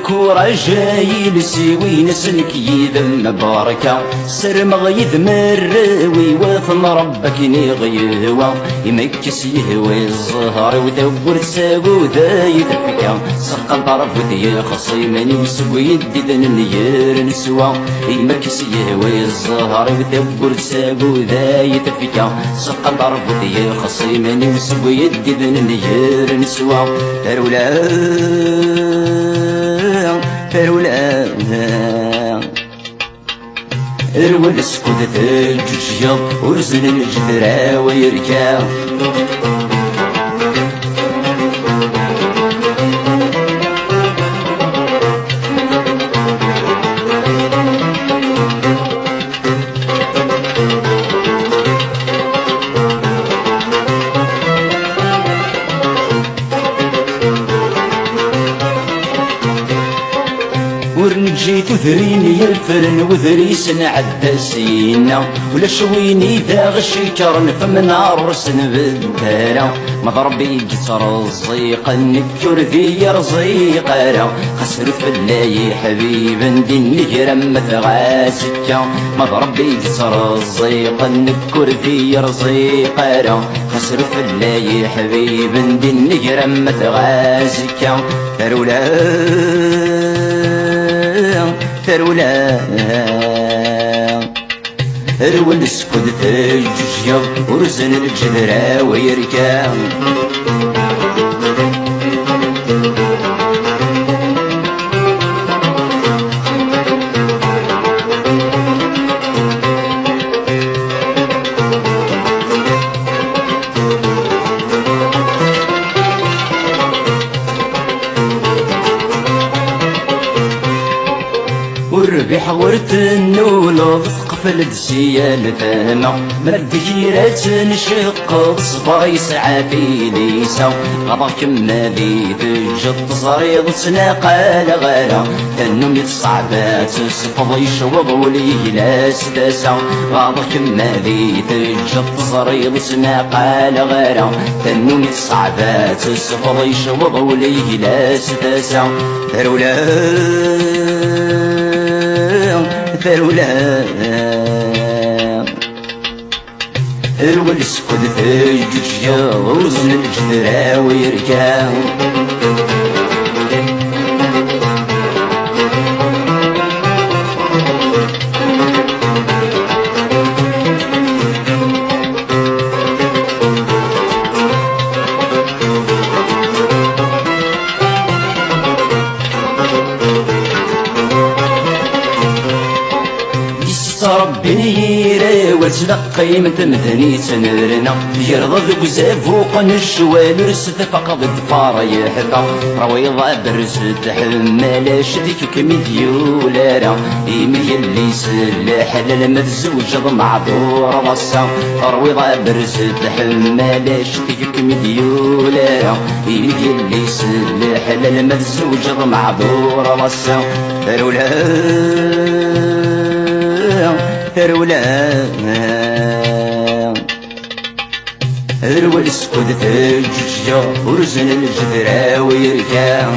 الكورة جاي لسوي نسلك يذم مباركة سر مغيث مروي وثم ربك نغيهوا يمكس يهوي الزهر وثور تساقو ذا يتفكا سرق الطرف ذي خصيمني وسوي يددن نير نسوا يمكس يهوي الزهر وثور تساقو ذا يتفكا سرق الطرف ذي خصيمني وسوي يددن نير نسوا فرولا اروى السكوت الجوجيا ورزن الجدرا ويركا ورنجيت وذريني الفرن وذريس نعدى سينا ولا شويني ذا غشي كرن فمن عرسن بالدارة مضربي جسر الزيقا نكر ذي رزيقا خسر فلاي حبيبا دي النجرم مثغاسكا مضربي جسر الزيقا نكر ذي رزيقا خسر فلاي حبيبا دي النجرم مثغاسكا فرولا اروى السكود الجوجيا ورزن الجدرا ويركا والربيح ورت النول ثقف الدسيال ثما مرديرات نشق صباي سعافي ليسا غضا كما ذي تجد صريض سناقا لغالا تنم يتصعبات سفض يشوض وليه لا ستاسا غضا كما ذي تجد صريض سناقا لغالا تنم يتصعبات سفض يشوض وليه لا ستاسا فرولا اروى السكود الجوجيا وزن الجدرا ويركا ربي وتلقي من تمثني سنرنا يرضى ذوق زافوق الشوال رسد فقد الدفار يحفا رويضة برسد حمال شديك كمديولارا يمي اللي سلاح للمتزوج معذور رصا رويضة برسد حمال شديك كمديولارا يمي اللي سلاح للمتزوج معذور رصا فرولا اروى السكود الجوجيا ورزن الجدرا ويركا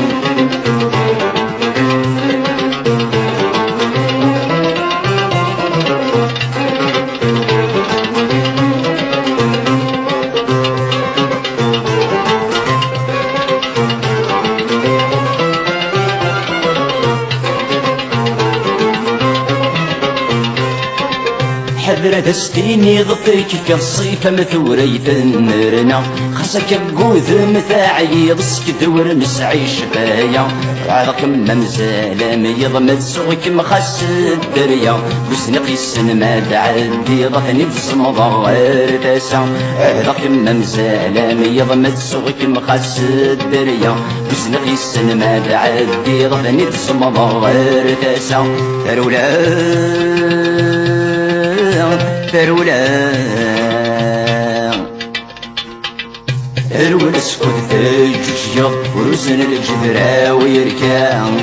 حذر دستيني ضفيك كالصيفة مثوري ثنرنا خسك قوذ مثاعي ضسك دور مسعي شفايا عرق ممزالة ميض سوقك مخس الدريا بسنق السن ما تعدي ضفني بصمض غير تاسا عرق ممزالة ميض سوقك مخس الدريا بسنق السن ما تعدي ضفني بصمض غير تاسا فرولا الول اسكت تجوج وروسن الجبرة ويركان